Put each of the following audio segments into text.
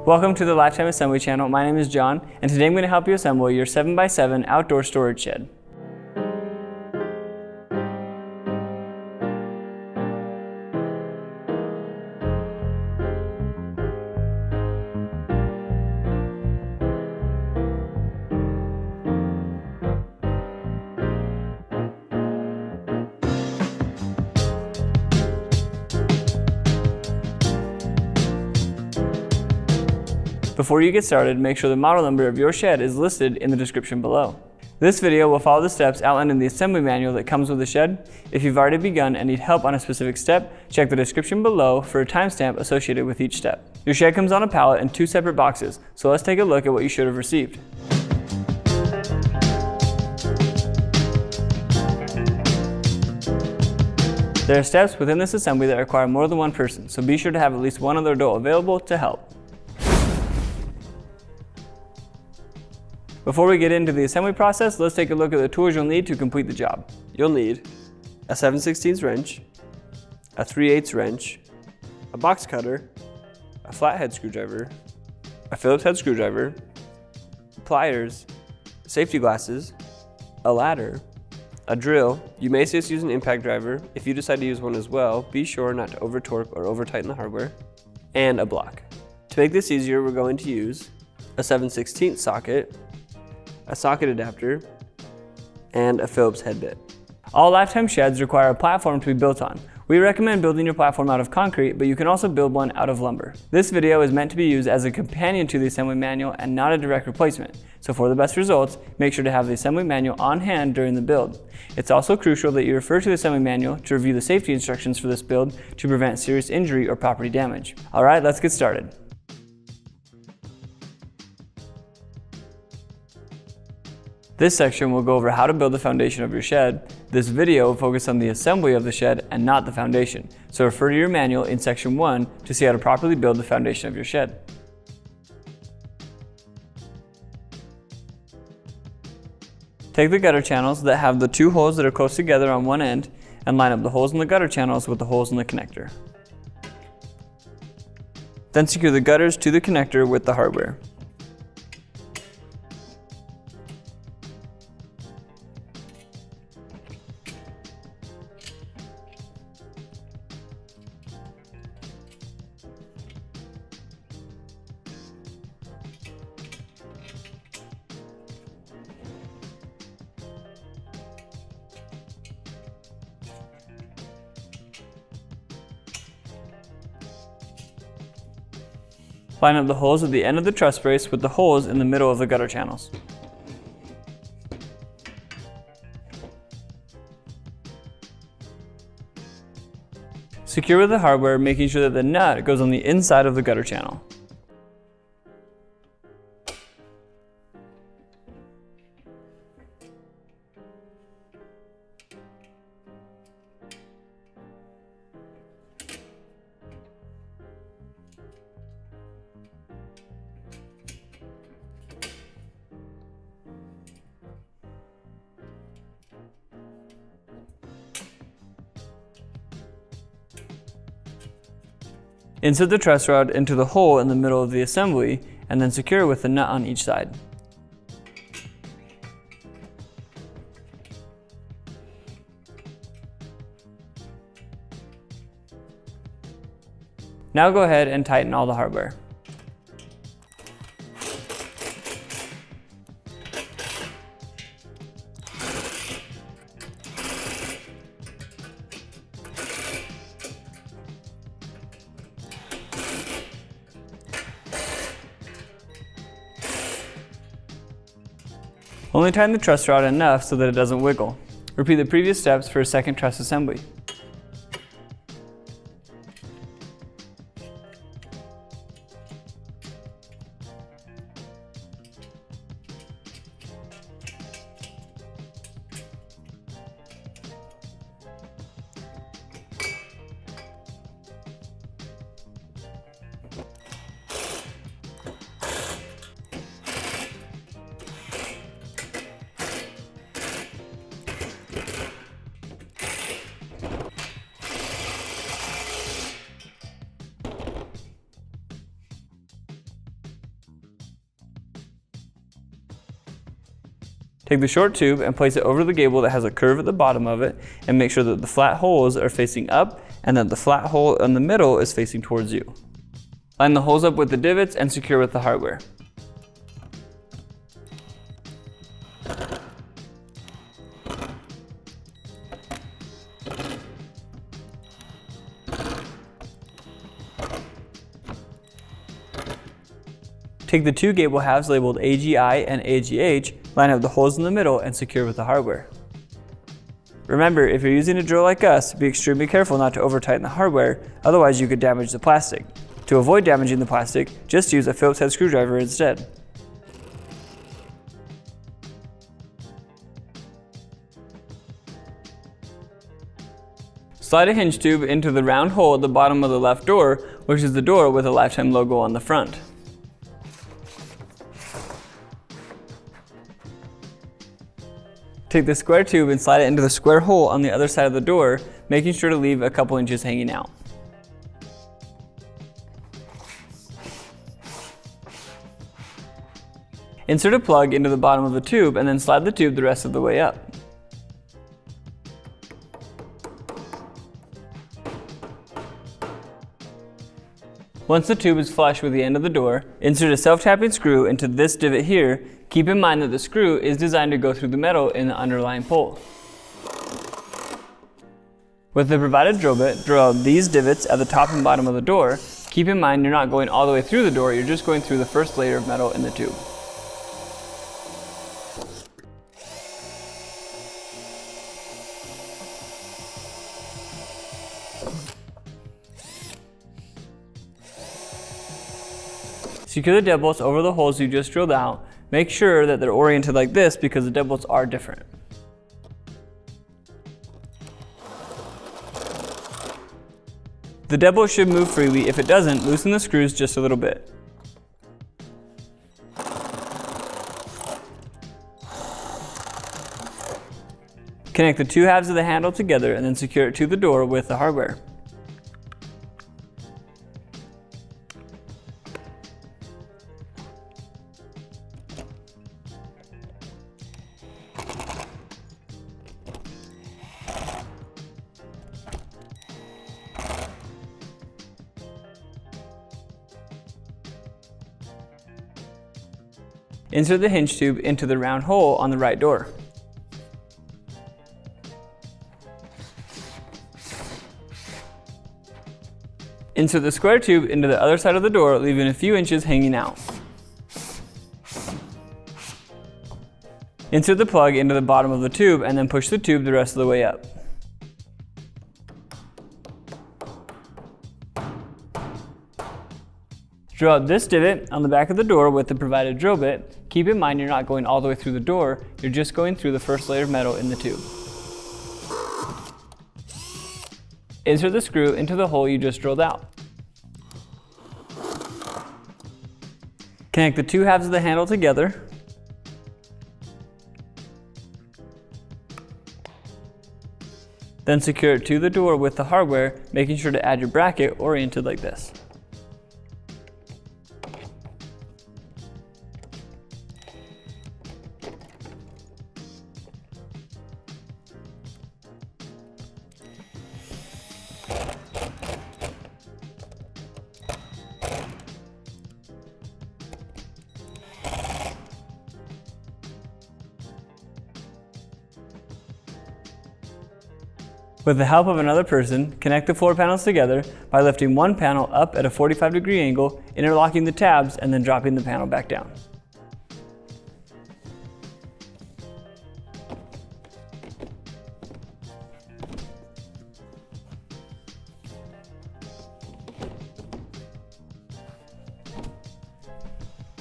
Welcome to the Lifetime Assembly channel. My name is John, and today I'm going to help you assemble your 7x7 outdoor storage shed. Before you get started, make sure the model number of your shed is listed in the description below. This video will follow the steps outlined in the assembly manual that comes with the shed. If you've already begun and need help on a specific step, check the description below for a timestamp associated with each step. Your shed comes on a pallet in 2 separate boxes, so let's take a look at what you should have received. There are steps within this assembly that require more than one person, so be sure to have at least one other adult available to help. Before we get into the assembly process, let's take a look at the tools you'll need to complete the job. You'll need a 7/16 wrench, a 3/8 wrench, a box cutter, a flathead screwdriver, a Phillips head screwdriver, pliers, safety glasses, a ladder, a drill. You may just use an impact driver. If you decide to use one as well, be sure not to over torque or over tighten the hardware, and a block. To make this easier, we're going to use a 7/16 socket, a socket adapter, and a Phillips head bit. All Lifetime sheds require a platform to be built on. We recommend building your platform out of concrete, but you can also build one out of lumber. This video is meant to be used as a companion to the assembly manual and not a direct replacement. So for the best results, make sure to have the assembly manual on hand during the build. It's also crucial that you refer to the assembly manual to review the safety instructions for this build to prevent serious injury or property damage. All right, let's get started. This section will go over how to build the foundation of your shed. This video will focus on the assembly of the shed and not the foundation. So refer to your manual in section 1 to see how to properly build the foundation of your shed. Take the gutter channels that have the 2 holes that are close together on one end and line up the holes in the gutter channels with the holes in the connector. Then secure the gutters to the connector with the hardware. Line up the holes at the end of the truss brace with the holes in the middle of the gutter channels. Secure with the hardware, making sure that the nut goes on the inside of the gutter channel. Insert the truss rod into the hole in the middle of the assembly and then secure with the nut on each side. Now go ahead and tighten all the hardware. Only tighten the truss rod enough so that it doesn't wiggle. Repeat the previous steps for a second truss assembly. Take the short tube and place it over the gable that has a curve at the bottom of it, and make sure that the flat holes are facing up and that the flat hole in the middle is facing towards you. Line the holes up with the divots and secure with the hardware. Take the two gable halves labeled AGI and AGH, line up the holes in the middle, and secure with the hardware. Remember, if you're using a drill like us, be extremely careful not to over-tighten the hardware, otherwise you could damage the plastic. To avoid damaging the plastic, just use a Phillips head screwdriver instead. Slide a hinge tube into the round hole at the bottom of the left door, which is the door with a Lifetime logo on the front. Take the square tube and slide it into the square hole on the other side of the door, making sure to leave a couple inches hanging out. Insert a plug into the bottom of the tube and then slide the tube the rest of the way up. Once the tube is flush with the end of the door, insert a self-tapping screw into this divot here. Keep in mind that the screw is designed to go through the metal in the underlying pole. With the provided drill bit, drill out these divots at the top and bottom of the door. Keep in mind you're not going all the way through the door, you're just going through the first layer of metal in the tube. Secure the deadbolts over the holes you just drilled out. Make sure that they're oriented like this because the deadbolts are different. The deadbolt should move freely. If it doesn't, loosen the screws just a little bit. Connect the two halves of the handle together and then secure it to the door with the hardware. Insert the hinge tube into the round hole on the right door. Insert the square tube into the other side of the door, leaving a few inches hanging out. Insert the plug into the bottom of the tube and then push the tube the rest of the way up. Drill out this divot on the back of the door with the provided drill bit. Keep in mind you're not going all the way through the door, you're just going through the first layer of metal in the tube. Insert the screw into the hole you just drilled out. Connect the two halves of the handle together. Then secure it to the door with the hardware, making sure to add your bracket oriented like this. With the help of another person, connect the floor panels together by lifting one panel up at a 45-degree angle, interlocking the tabs, and then dropping the panel back down.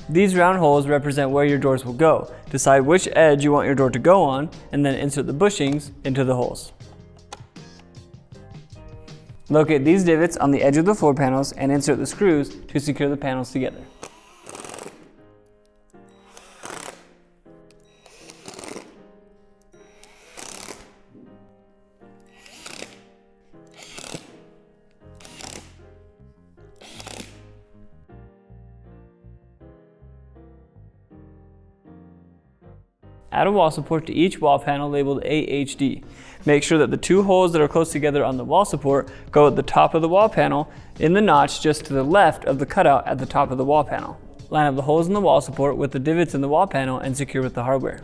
These round holes represent where your doors will go. Decide which edge you want your door to go on, and then insert the bushings into the holes. Locate these divots on the edge of the floor panels and insert the screws to secure the panels together. add a wall support to each wall panel labeled AHD. Make sure that the two holes that are close together on the wall support go at the top of the wall panel in the notch just to the left of the cutout at the top of the wall panel. Line up the holes in the wall support with the divots in the wall panel and secure with the hardware.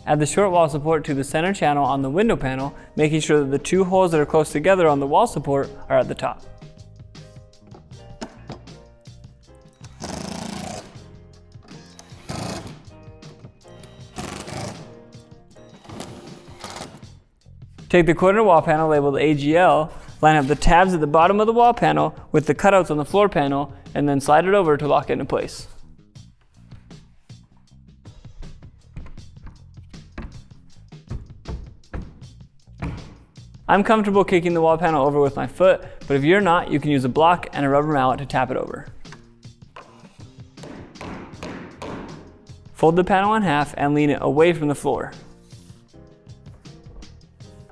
Add the short wall support to the center channel on the window panel, making sure that the two holes that are close together on the wall support are at the top. Take the corner wall panel labeled AGL, line up the tabs at the bottom of the wall panel with the cutouts on the floor panel, and then slide it over to lock it into place. I'm comfortable kicking the wall panel over with my foot, but if you're not, you can use a block and a rubber mallet to tap it over. Fold the panel in half and lean it away from the floor.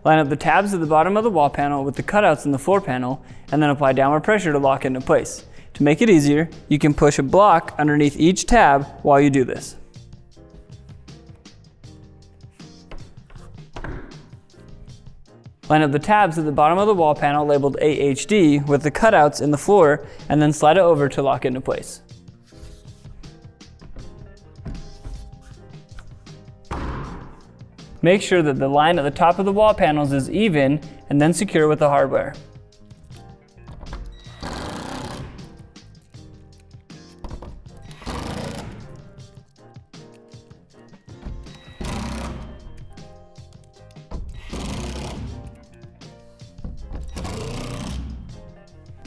Line up the tabs at the bottom of the wall panel with the cutouts in the floor panel, and then apply downward pressure to lock it into place. To make it easier, you can push a block underneath each tab while you do this. Line up the tabs at the bottom of the wall panel labeled AHD with the cutouts in the floor, and then slide it over to lock it into place. Make sure that the line at the top of the wall panels is even, and then secure with the hardware.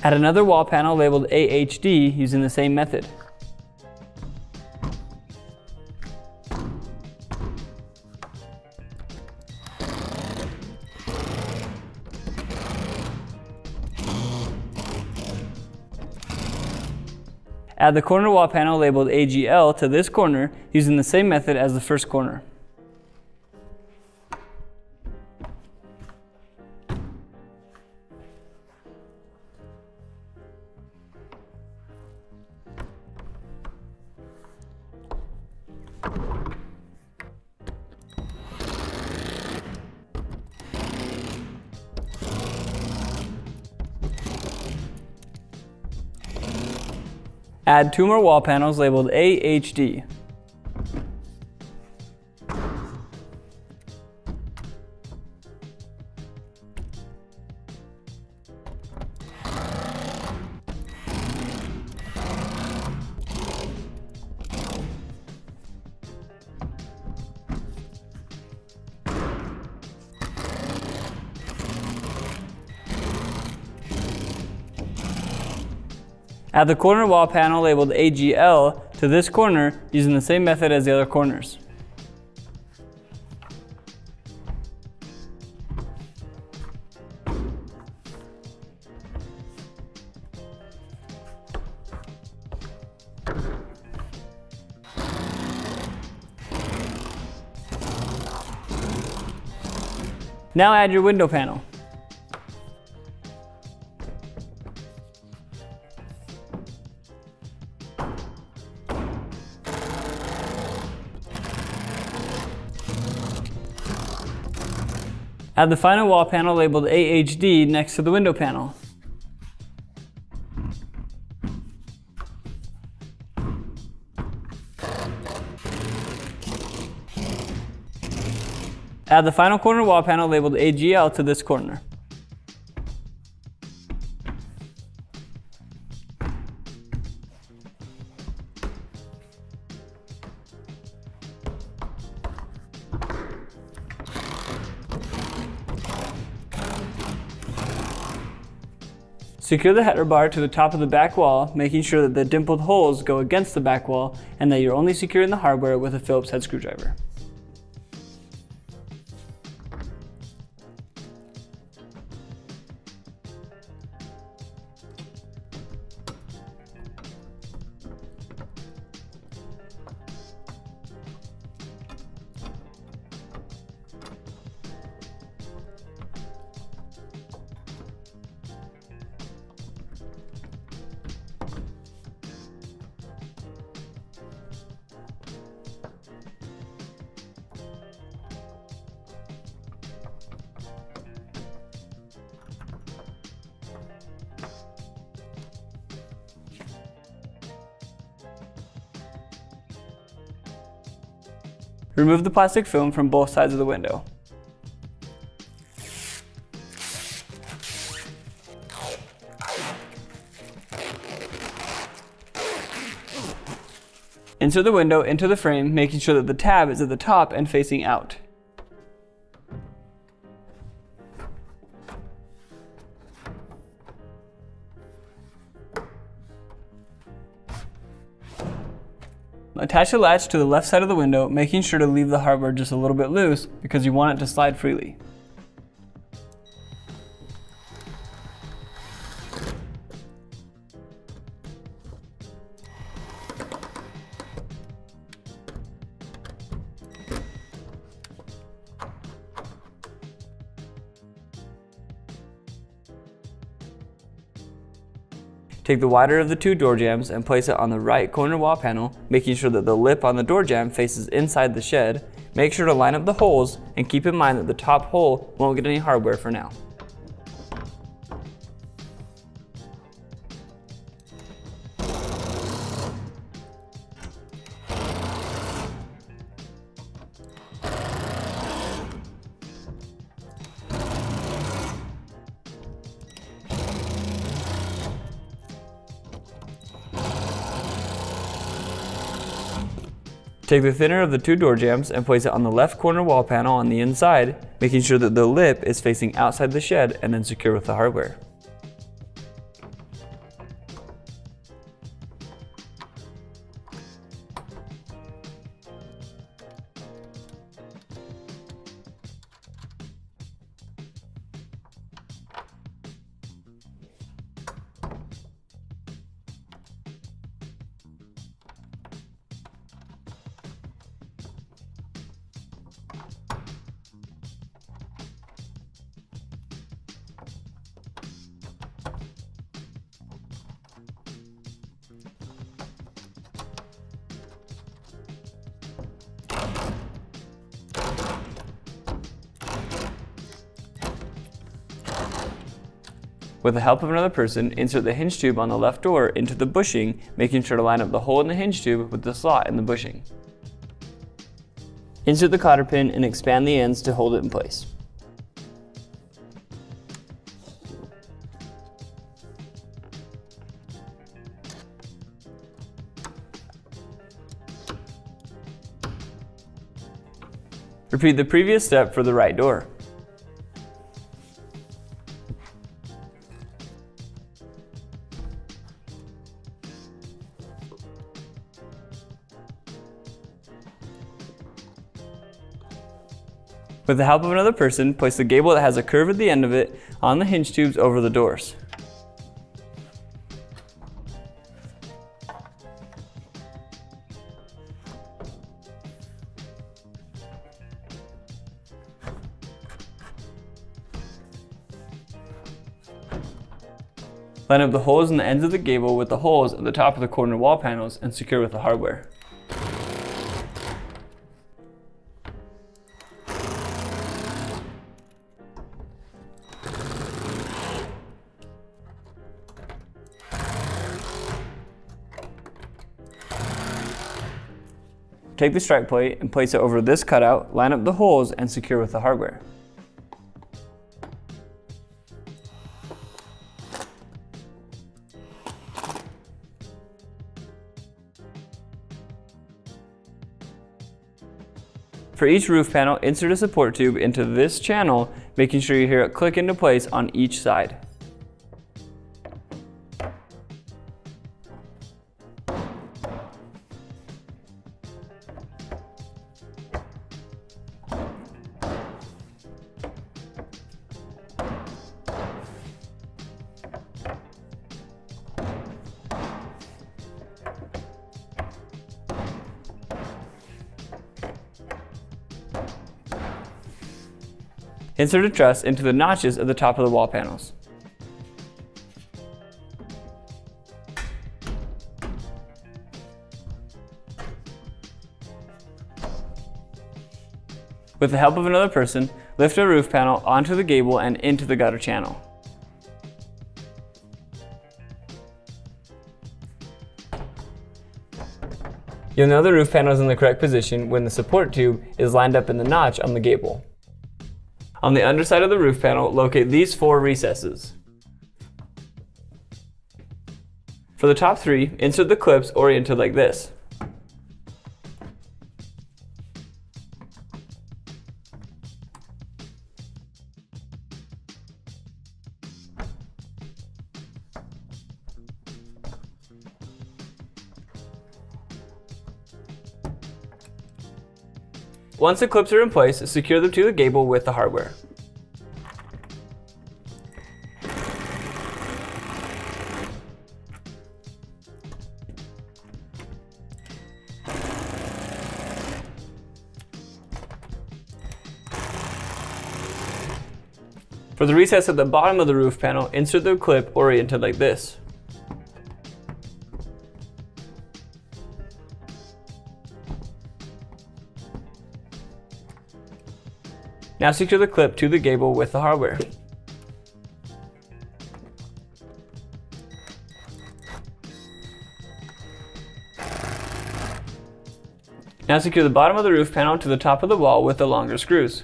Add another wall panel labeled AHD using the same method. Add the corner wall panel labeled AGL to this corner using the same method as the first corner. Add two more wall panels labeled AHD. Add the corner wall panel labeled AGL to this corner using the same method as the other corners. Now add your window panel. Add the final wall panel labeled AHD next to the window panel. Add the final corner wall panel labeled AGL to this corner. Secure the header bar to the top of the back wall, making sure that the dimpled holes go against the back wall and that you're only securing the hardware with a Phillips head screwdriver. Remove the plastic film from both sides of the window. Insert the window into the frame, making sure that the tab is at the top and facing out. Attach the latch to the left side of the window, making sure to leave the hardware just a little bit loose because you want it to slide freely. Take the wider of the two door jambs and place it on the right corner wall panel, making sure that the lip on the door jamb faces inside the shed. Make sure to line up the holes and keep in mind that the top hole won't get any hardware for now. Take the thinner of the two door jambs and place it on the left corner wall panel on the inside, making sure that the lip is facing outside the shed and then secure with the hardware. With the help of another person, insert the hinge tube on the left door into the bushing, making sure to line up the hole in the hinge tube with the slot in the bushing. Insert the cotter pin and expand the ends to hold it in place. Repeat the previous step for the right door. With the help of another person, place the gable that has a curve at the end of it on the hinge tubes over the doors. Line up the holes in the ends of the gable with the holes at the top of the corner wall panels and secure with the hardware. Take the strike plate and place it over this cutout, line up the holes, and secure with the hardware. For each roof panel, insert a support tube into this channel, making sure you hear it click into place on each side. Insert a truss into the notches at the top of the wall panels. With the help of another person, lift a roof panel onto the gable and into the gutter channel. You'll know the roof panel is in the correct position when the support tube is lined up in the notch on the gable. On the underside of the roof panel, locate these 4 recesses. For the top 3, insert the clips oriented like this. Once the clips are in place, secure them to the gable with the hardware. For the recess at the bottom of the roof panel, insert the clip oriented like this. Now secure the clip to the gable with the hardware. Now secure the bottom of the roof panel to the top of the wall with the longer screws.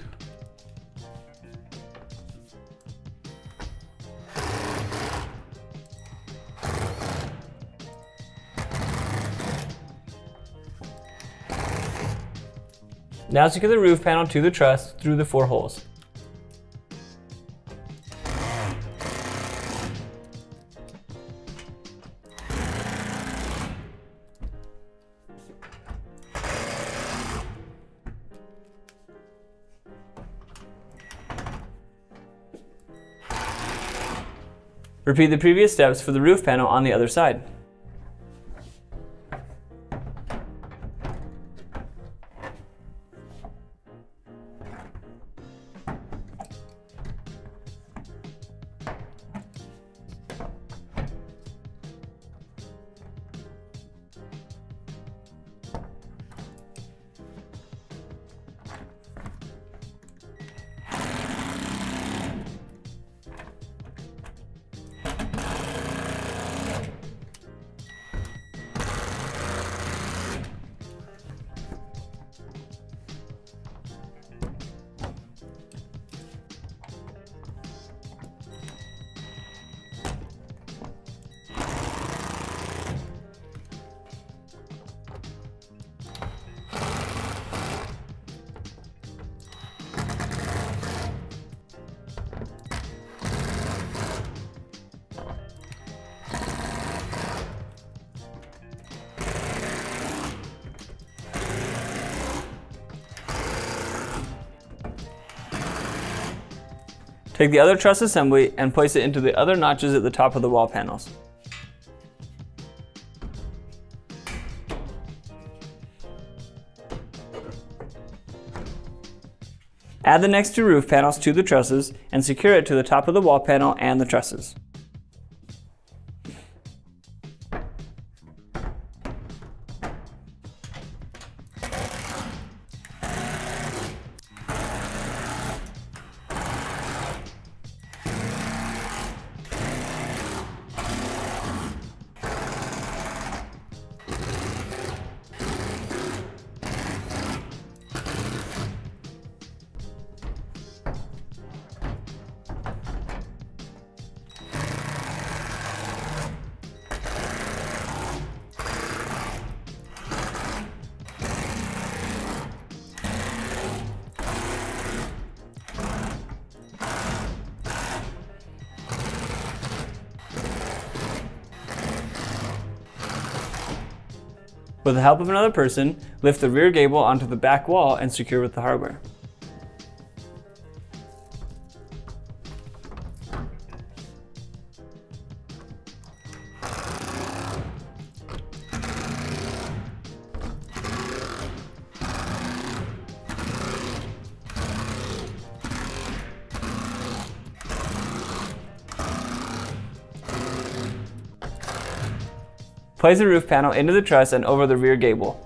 Now secure the roof panel to the truss through the 4 holes. Repeat the previous steps for the roof panel on the other side. Take the other truss assembly and place it into the other notches at the top of the wall panels. Add the next 2 roof panels to the trusses and secure it to the top of the wall panel and the trusses. With the help of another person, lift the rear gable onto the back wall and secure with the hardware. Place the roof panel into the truss and over the rear gable.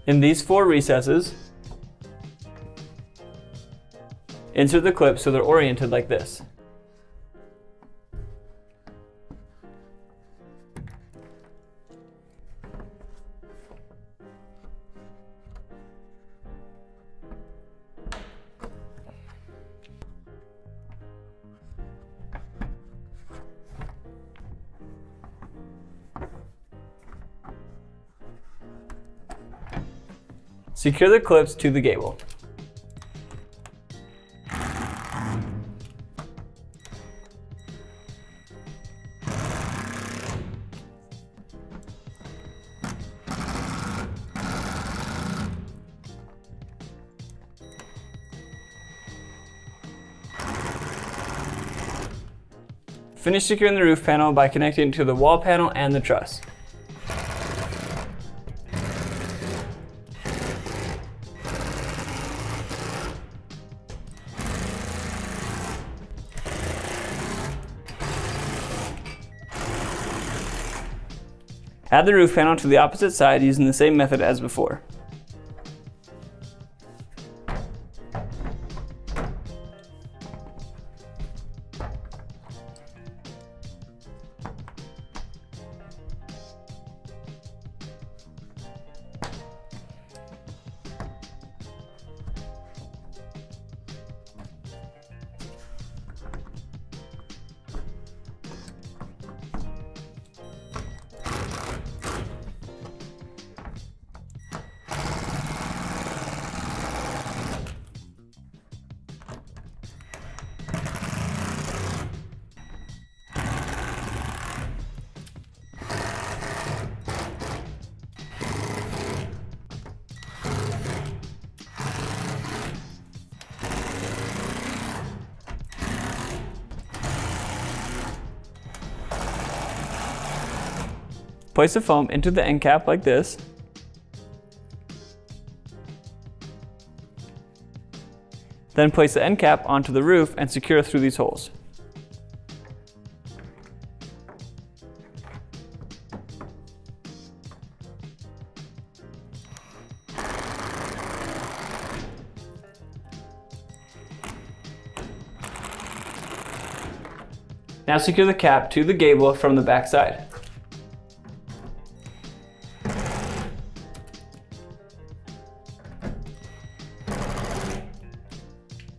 In these 4 recesses, insert the clips so they're oriented like this. Secure the clips to the gable. Finish securing the roof panel by connecting it to the wall panel and the truss. Add the roof panel to the opposite side using the same method as before. Place the foam into the end cap like this. Then place the end cap onto the roof and secure through these holes. Now secure the cap to the gable from the back side.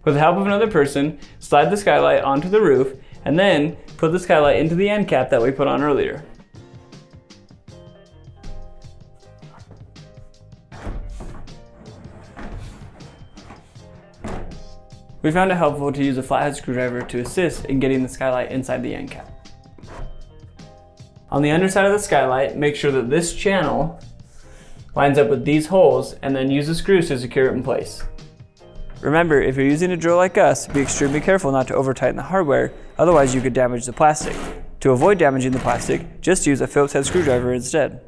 With the help of another person, slide the skylight onto the roof and then put the skylight into the end cap that we put on earlier. We found it helpful to use a flathead screwdriver to assist in getting the skylight inside the end cap. On the underside of the skylight, make sure that this channel lines up with these holes and then use the screws to secure it in place. Remember, if you're using a drill like us, be extremely careful not to over-tighten the hardware, otherwise you could damage the plastic. To avoid damaging the plastic, just use a Phillips head screwdriver instead.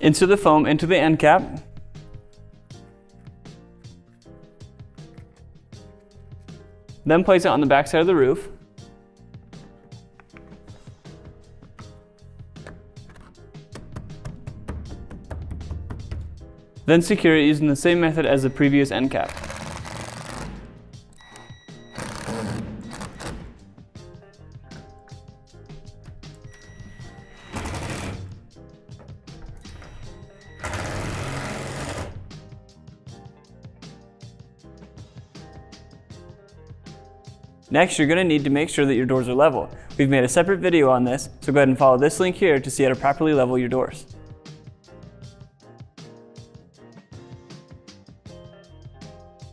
Insert the foam into the end cap. Then place it on the back side of the roof. Then secure it using the same method as the previous end cap. Next, you're going to need to make sure that your doors are level. We've made a separate video on this, so go ahead and follow this link here to see how to properly level your doors.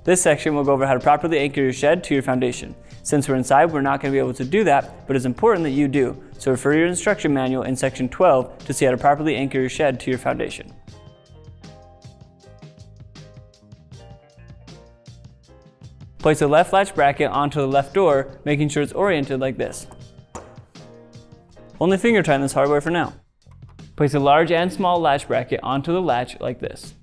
This section will go over how to properly anchor your shed to your foundation. Since we're inside, we're not going to be able to do that, but it's important that you do, so refer your instruction manual in section 12 to see how to properly anchor your shed to your foundation. Place the left latch bracket onto the left door, making sure it's oriented like this. Only finger tighten this hardware for now. Place a large and small latch bracket onto the latch like this.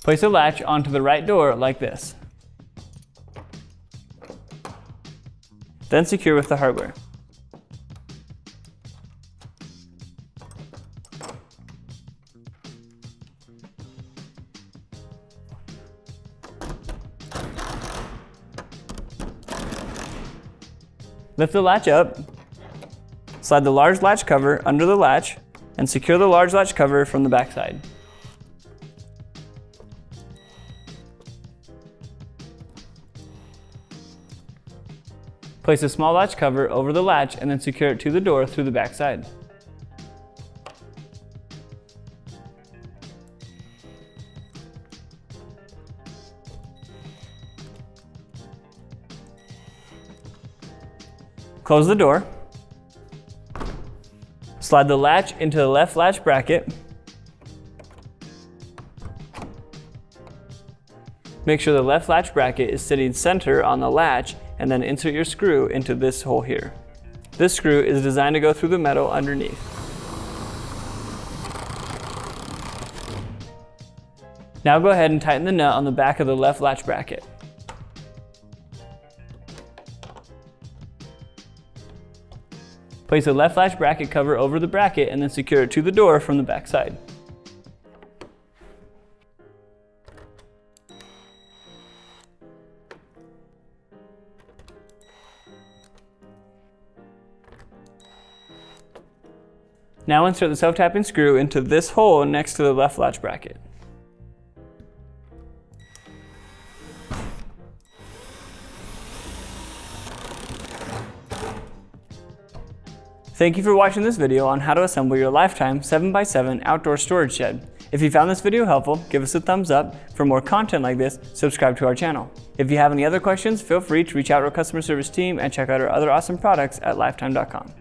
Place a latch onto the right door like this. Then secure with the hardware. Lift the latch up, slide the large latch cover under the latch, and secure the large latch cover from the back side. Place a small latch cover over the latch and then secure it to the door through the back side. Close the door. Slide the latch into the left latch bracket. Make sure the left latch bracket is sitting center on the latch, and then insert your screw into this hole here. This screw is designed to go through the metal underneath. Now go ahead and tighten the nut on the back of the left latch bracket. Place the left latch bracket cover over the bracket and then secure it to the door from the back side. Now insert the self-tapping screw into this hole next to the left latch bracket. Thank you for watching this video on how to assemble your lifetime 7x7 outdoor storage shed. If you found this video helpful, give us a thumbs up. For more content like this, subscribe to our channel. If you have any other questions, feel free to reach out to our customer service team and check out our other awesome products at lifetime.com.